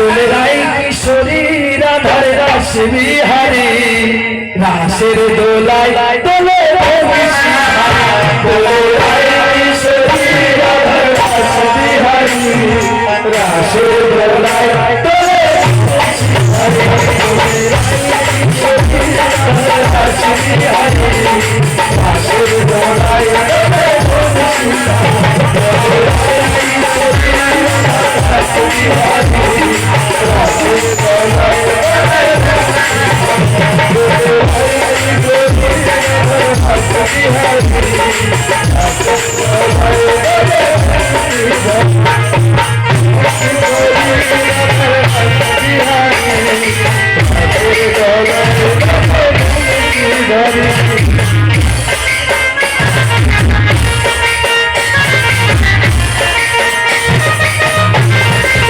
তোলে রাই কিশোরী রাধার রাস বিহারী রাসের দোলায় তোলে তোলে রাই কিশোরী রাধার রাস বিহারী রাসের দোলায়